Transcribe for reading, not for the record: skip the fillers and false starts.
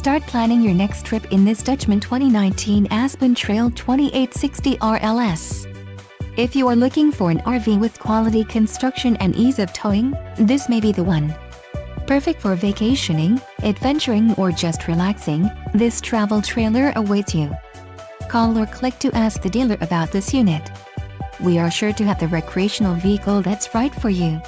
Start planning your next trip in this Dutchmen 2019 Aspen Trail 2860 RLS. If you are looking for an RV with quality construction and ease of towing, this may be the one. Perfect for vacationing, adventuring or just relaxing, this travel trailer awaits you. Call or click to ask the dealer about this unit. We are sure to have the recreational vehicle that's right for you.